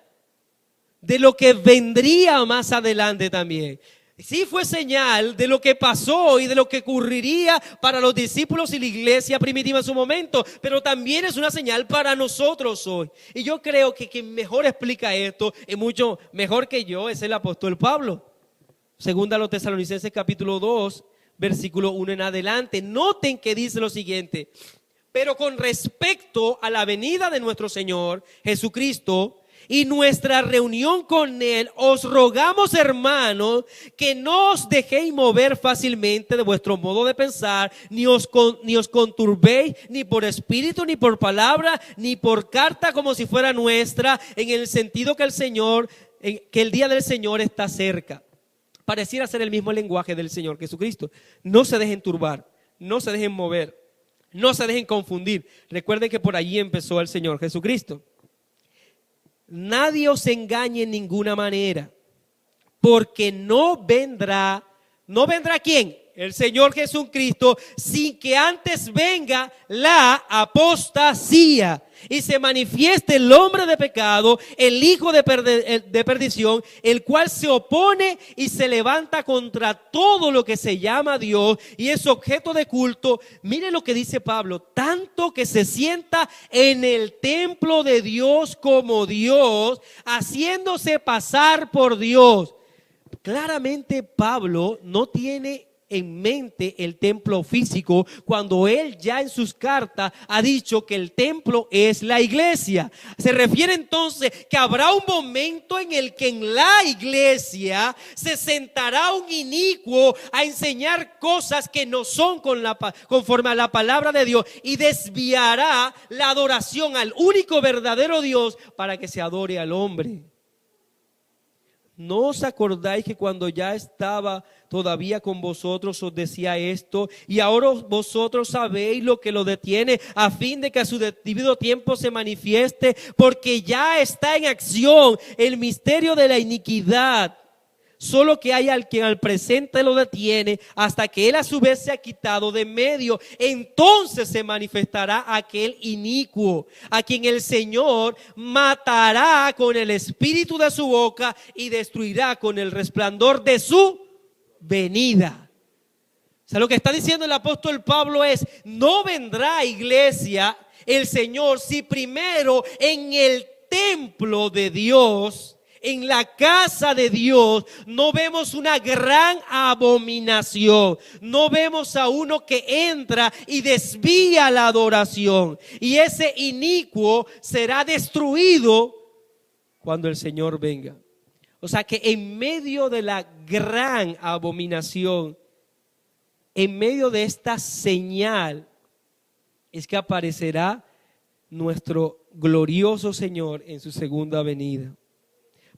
de lo que vendría más adelante también. Sí fue señal de lo que pasó y de lo que ocurriría para los discípulos y la iglesia primitiva en su momento, pero también es una señal para nosotros hoy. Y yo creo que quien mejor explica esto, y mucho mejor que yo, es el apóstol Pablo. Segunda a los Tesalonicenses capítulo 2, versículo 1 en adelante. Noten que dice lo siguiente: pero con respecto a la venida de nuestro Señor Jesucristo y nuestra reunión con Él, os rogamos, hermanos, que no os dejéis mover fácilmente de vuestro modo de pensar, ni os conturbéis, ni por espíritu, ni por palabra, ni por carta como si fuera nuestra, en el sentido que que el día del Señor está cerca. Pareciera ser el mismo lenguaje del Señor Jesucristo. No se dejen turbar, no se dejen mover, no se dejen confundir. Recuerden que por allí empezó el Señor Jesucristo. Nadie os engañe en ninguna manera, porque no vendrá ¿quién? el Señor Jesucristo, sin que antes venga la apostasía y se manifieste el hombre de pecado, el hijo de perdición, el cual se opone y se levanta contra todo lo que se llama Dios y es objeto de culto. Mire lo que dice Pablo: tanto que se sienta en el templo de Dios como Dios, haciéndose pasar por Dios. Claramente Pablo no tiene en mente el templo físico, cuando él ya en sus cartas ha dicho que el templo es la iglesia. Se refiere entonces que habrá un momento en el que en la iglesia se sentará un inicuo a enseñar cosas que no son conforme a la palabra de Dios, y desviará la adoración al único verdadero Dios para que se adore al hombre. ¿No os acordáis que cuando ya estaba todavía con vosotros os decía esto? Y ahora vosotros sabéis lo que lo detiene, a fin de que a su debido tiempo se manifieste, porque ya está en acción el misterio de la iniquidad. Solo que hay al quien al presente lo detiene, hasta que él a su vez se ha quitado de medio. Entonces se manifestará aquel inicuo, a quien el Señor matará con el espíritu de su boca y destruirá con el resplandor de su venida. O sea, lo que está diciendo el apóstol Pablo es: no vendrá, iglesia, el Señor si primero en el templo de Dios, en la casa de Dios, no vemos una gran abominación. No vemos a uno que entra y desvía la adoración. Y ese inicuo será destruido cuando el Señor venga. O sea que en medio de la gran abominación, en medio de esta señal, es que aparecerá nuestro glorioso Señor en su segunda venida.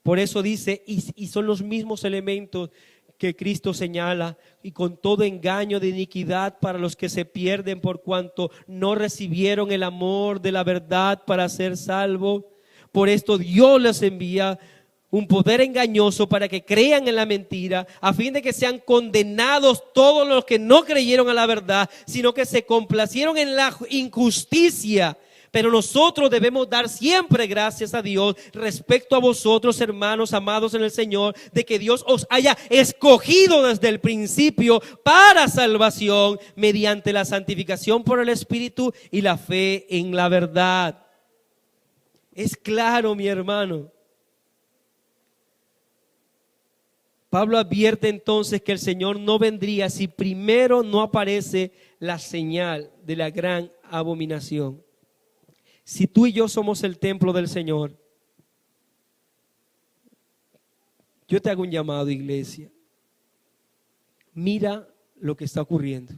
Por eso dice, y son los mismos elementos que Cristo señala: y con todo engaño de iniquidad para los que se pierden, por cuanto no recibieron el amor de la verdad para ser salvos. Por esto Dios les envía un poder engañoso para que crean en la mentira, a fin de que sean condenados todos los que no creyeron a la verdad, sino que se complacieron en la injusticia. Pero nosotros debemos dar siempre gracias a Dios respecto a vosotros, hermanos amados en el Señor, de que Dios os haya escogido desde el principio para salvación mediante la santificación por el Espíritu y la fe en la verdad. Es claro, mi hermano. Pablo advierte entonces que el Señor no vendría si primero no aparece la señal de la gran abominación. Si tú y yo somos el templo del Señor, yo te hago un llamado, iglesia. Mira lo que está ocurriendo.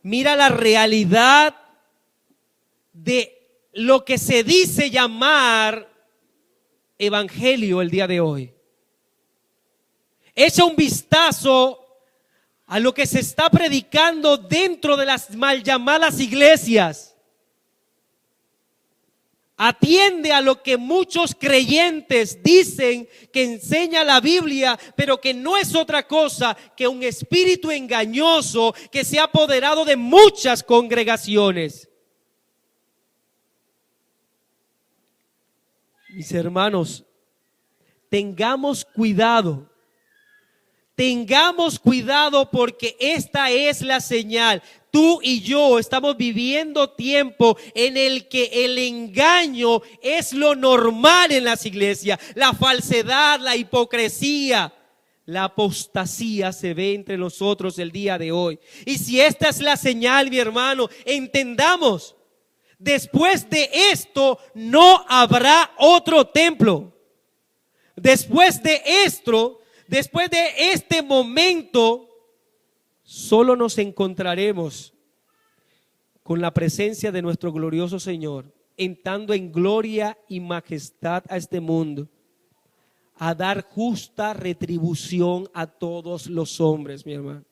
Mira la realidad de lo que se dice llamar evangelio el día de hoy. Echa un vistazo a lo que se está predicando dentro de las mal llamadas iglesias. Atiende a lo que muchos creyentes dicen que enseña la Biblia, pero que no es otra cosa que un espíritu engañoso que se ha apoderado de muchas congregaciones. Mis hermanos, tengamos cuidado. Tengamos cuidado, porque esta es la señal. Tú y yo estamos viviendo tiempo en el que el engaño es lo normal en las iglesias. La falsedad, la hipocresía, la apostasía se ve entre nosotros el día de hoy. Y si esta es la señal, mi hermano, entendamos: después de esto no habrá otro templo. Después de esto, después de este momento, solo nos encontraremos con la presencia de nuestro glorioso Señor, entrando en gloria y majestad a este mundo, a dar justa retribución a todos los hombres, mi hermano.